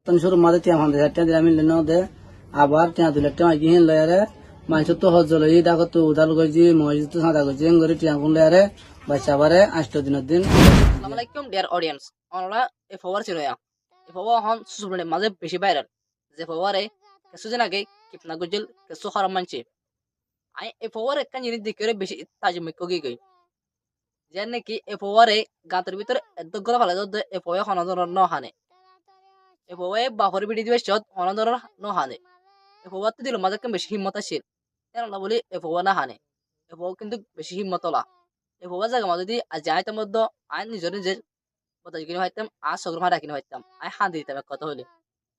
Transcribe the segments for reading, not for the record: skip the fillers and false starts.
তখন শুরু মাঝে টিয়া 50,000 টাকা দিলাম মিললে দে আবার টিয়া 2 লাখ টাকা গিয়ে লয়ারে মানুষ তো হজ লই ডাক তো উদাল গজি মসজিদ তো সাদা গজি গরি টিয়া কোন লয়ারে বাচ্চাবারে 8 দিনের দিন। আসসালামু আলাইকুম ডিয়ার অডিয়েন্স আমরা এ ফওয়ার চিনোয়া এ ফওয়ার হন সোশ্যাল মিডিয়ার মাঝে বেশি ভাইরাল যে ফওয়ারে কিছুদিন আগে কিপনা গুজল কিছু খারাপ মানছে আই এ ফওয়ার একটা জিনিস দেখে বেশি তাজমিক গই যে নাকি এ ফওয়ারে গাতের ভিতরে এত গলা ফেলা যত এ ফওয়ার হনদর নহানে এ ফওয়ারে বাহর বিডি দিবে শত হনদর নহানে এ ফওয়ার তো দিল মাঝে বেশি হিম্মত আছে এর না বলি এ ফওয়ার না হানে এ ফওয়ার কিন্তু বেশি হিম্মতলা এ ফওয়ার জায়গা মাঝে দি আজ যাইতে মধ্যে আইন নিজের নিজের কথা কিনে হইতাম আর সগর মারা কিনে হইতাম আই হান দিতাম এক কথা হলে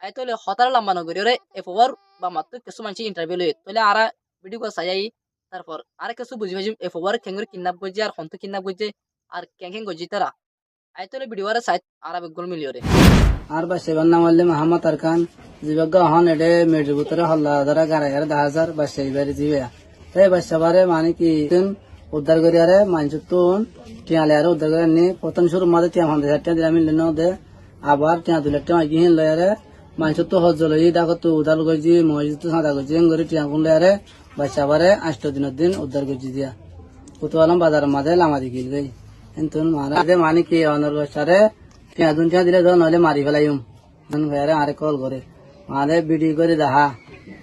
আই তোলে হতার লম্বা নগরী রে এ ফোর বা মাত্র কিছু মানুষ ইন্টারভিউ লই তোলে আর ভিডিও কল সাজাই তারপর আর কিছু বুঝি ভাজি এ ফোর খেঙ্গুর কিডন্যাপ করছে আর হন্ত কিডন্যাপ করছে আর ক্যাং গজি তারা আই তোলে ভিডিও আর সাইট আর বেগুল মিলিও রে আর বা সেবার নাম হলে মোহাম্মদ আরকান জীবজ্ঞ হন এডে মেডির ভিতরে হল্লা ধরা 11,000 বা সেইবারে জিবে এই বাচ্চাবারে মানে কি উদ্ধার করি আরে মানুষ তুন টিয়ালে আরে উদ্ধার করে নি প্রথম শুরু মাঝে টিয়া 50,000 টাকা দিলাম মিললে দে আবার টিয়া 2 লাখ টাকা গিয়ে লয়ারে মানুষ তো হজ লই ডাক তো উদাল গজি মসজিদ তো সাদা গজি গরি টিয়া কোন লয়ারে বাচ্চাবারে 8 দিনের দিন উদ্ধার গজি দিয়া কুতোয়ালাম বাজার মাঝে লামা দি গিল গই এনতুন মানে কি অনর বাচ্চারে টিয়া দুন টিয়া দিলে নইলে মারি ফেলাইম ভাইয়ারে আরে কল করে মাঝে বিডি করে দেখা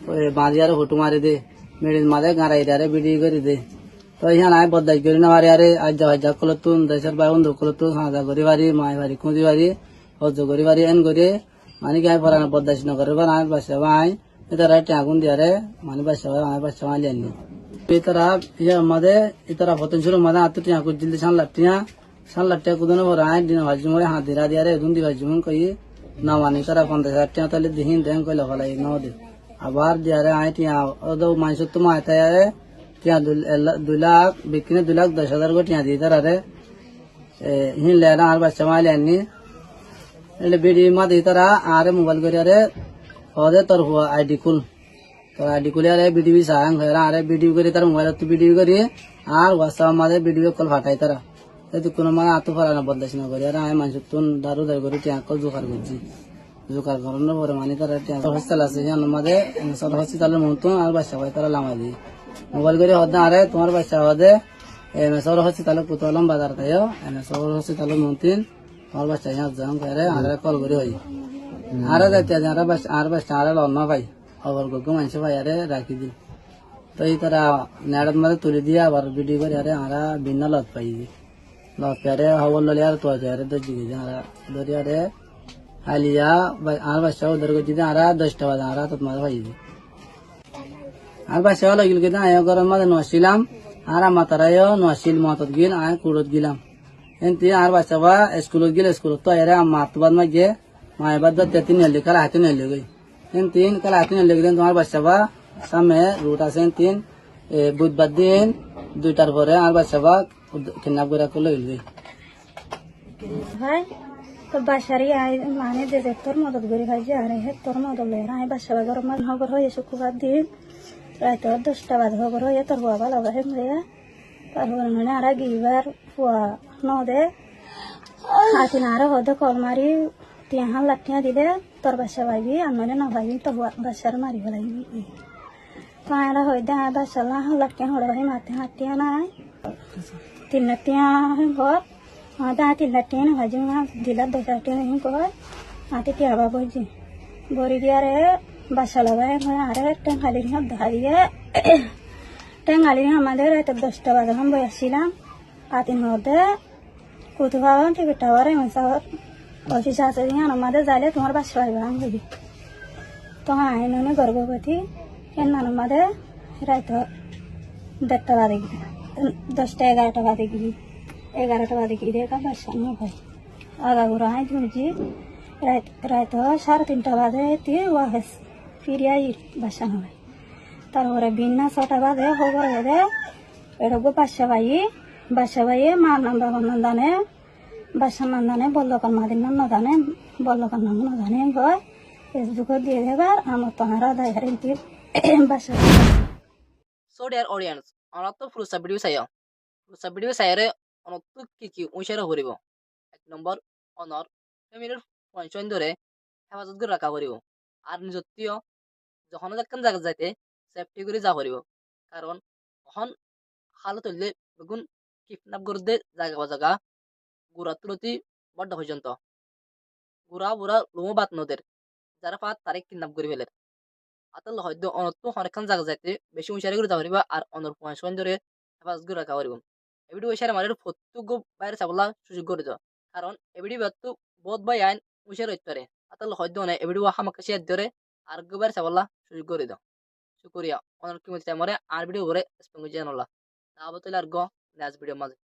ওই বাঁধি আরে ফটো মারি দে মেডির মাঝে গাড়াই আরে বিডি করে দে তো ইহান আয় বদাই করি না বাড়ি আরে আজ যা কলো তুন দেশের বাই বন্ধু কলো তুন হাজা করি বাড়ি মাই বাড়ি খুঁজি বাড়ি হজ করি বাড়ি এন করি মানে কি আয় পড়ানো বদাইশ নগরে বা আয় বাসা ভাই এতারা টাগুন দিয়ারে মানে বাসা ভাই আমার বাসা মালি আনি এতারা ইয়া মাঝে এতারা ফতন শুরু মাঝে আত্ম টিয়া কুজ দিল 7 লাখ টাকা কুদনে ভরা আয় দিন ভাজি মরে হাত দিরা দিয়ারে দুন দি ভাজি মন কই না মানে তারা 50,000 টাকা তাহলে দিহিন দেন কইলা ফলাই ন দে আবার দিয়ারে আয় টিয়া ওদো মাইস তো মাইতায় আরে টিয়া 2 লাখ বিক্রি 2,10,000 করে টিয়া দিয়ে তারা হিন লেনা আর বাচ্চা মাইলে আনি এলে বিডি মা দিয়ে তারা আরে মোবাইল করে আরে ওদে তোর আইডি খুল তোর আইডি খুলে আরে ভিডিও সাং হেরা আরে ভিডিও করে তার মোবাইল তো ভিডিও করে আর হোয়াটসঅ্যাপ মাঝে ভিডিও কল ফাটাই তারা তো কোনো মানে আতো ফারানো বদলাইছ না করে আর আমি মানুষ তুন দারু দার করে টিয়া কল জোকার করছি জোকার করানোর পরে মানে তারা টিয়া হসপিটাল আছে জানার মাঝে সব হসপিটালের মতন আর বাচ্চা ভাই তারা লামা দিয়ে মোবাইল করে হদ আরে তোমার বাচ্চা হদে এমএসর হসপিটালে কুতলম বাজার তাইও এমএসর হসপিটালের মন্ত্রী তোমার বাচ্চা यहाँ যাম করে আরে কল করে হই আরে যাইতে আর বাচ্চা আরে লন্ন ভাই খবর গগু মানুষ ভাই আরে রাখি দিল তো এই তারা নেড়াত মাঝে তুলে দিয়ে আবার ভিডিও করে আরে আরা ভিন্ন লত পাই লত পারে খবর ললে আর তো আরে তো জিগে আরা ধরি আরে আলিয়া আর বাচ্চা ওদের করছি আরা 10টা বাজে আরা তো তোমার ভাই আর বাচ্চা লাগিল কিন্তু আয় গরম মাঝে নছিলাম আর আমার তারাইও নছিল মতত গিল আয় কুড়ত গিলাম এনতি আর বাচ্চা বা স্কুলত গিল স্কুলত তো এরা আমার তো বাদ মাগে মায়ের বাদ 3 নেলি কালা হাতে নেলি গই এনতি কালা হাতে নেলি গেলেন তোমার বাচ্চা বা সামনে রুট আছে এনতি বুধবার দিন 2টার পরে আর বাচ্চা বা কিডন্যাপ করে করলে গই ভাই তো বাসারি আয় মানে যে তোর মদত করি ভাই যে আরে হে তোর মদত লয় না বাসা বাজার মান খবর হয়ে শুক্রবার দিন রাত 10টা বাজে খবর হয়ে তোর হওয়া ভালো ভাই মরিয়া তারপর মানে আর গিবার ফুয়া নদে আতিন আর হদে কল মারি 3 লাখ টাকা দিলে তোর বাসা ভাইবি আমি না ভাইবি তো বাসার মারি ফেলাইবি তাহলে হয়তো বাসা 1 লাখ টাকা হড় ভাই মাতে হাতে নাই 3 লাখ টাকা ঘর ada 3 লাখ টাকা ভাজি মা দিলা 10 টাকা হিং কয় আতে কি আবা বইজি বড়ি দিয়ারে বাসা লাগায় আরে টাঙ্গালি হাত দাঁড়িয়ে টাঙ্গালি আমাদের রাত 10টা বাজে हम বসছিলাম আতিন হতে কোথাও টিকিট টাওয়ারে মশার অফিস আছে জান আমাদের যাইলে তোমার বাসা আইবা আমি বলি তো আইননে গর্ভবতী কেন আমাদের রাত 10টা বাজে 10টা 11টা বাজে গিয়ে 11টা বাজে গিয়ে দেখা বাসা না ভাই আগা ঘুরা আই বুঝি রাত 3:30টা বাজে তে ওয়াহেস ফিরে আই বাসা না ভাই তারপরে বিনা 6টা বাজে খবর হয়ে এরকম বাসা ভাই মার নাম বাবার নাম জানে বাসার নাম জানে বল্লকার মাদির নাম না জানে বল্লকার নাম না জানে ভয় ফেসবুকে দিয়ে দেবার আমার তো হারা দেয় হারিয়ে বাসা সো ডিয়ার অডিয়েন্স আমরা তো ফুলসা ভিডিও চাইরে অনতো কি উইশারে হরিব 1 নম্বর অনর ফ্যামিলির পঞ্চন ধরে হেফাজত করে রাখা করিব আর নিজত্বীয় যখন একখান জায়গা যাইতে সেফটি করে যা করিব কারণ এখন হালত হইলে বেগুন কিডন্যাপ করতে জায়গা গুড়া তুলতি বড্ড পর্যন্ত গুড়া বুড়া লোমো বাত নদের যারা পাত তারে কিডন্যাপ করে ফেলে আতাল হয়তো অনত্য অনেকখান জায়গা যাইতে বেশি হুঁশিয়ারি করে যা করিবা আর অনর পয়েন্ট ধরে হেফাজত করে রাখা করিব এবিডি ওই সারে মারের ফত্তু বাইরে চাবলা সুযোগ করে দাও কারণ এবিডি ব্যক্ত বোধ বাই আইন হুঁশিয়ার হইতে পারে আতাল হয়তো অনেক এবিডি হামাকা শেয়ার ধরে আর বাইরে চাবলা সুযোগ করে দাও শুক্রিয়া অনেক কি মধ্যে আর ভিডিও করে স্পেঙ্গ জানালা তা বতলে আর গ নেক্সট ভিডিও মাঝে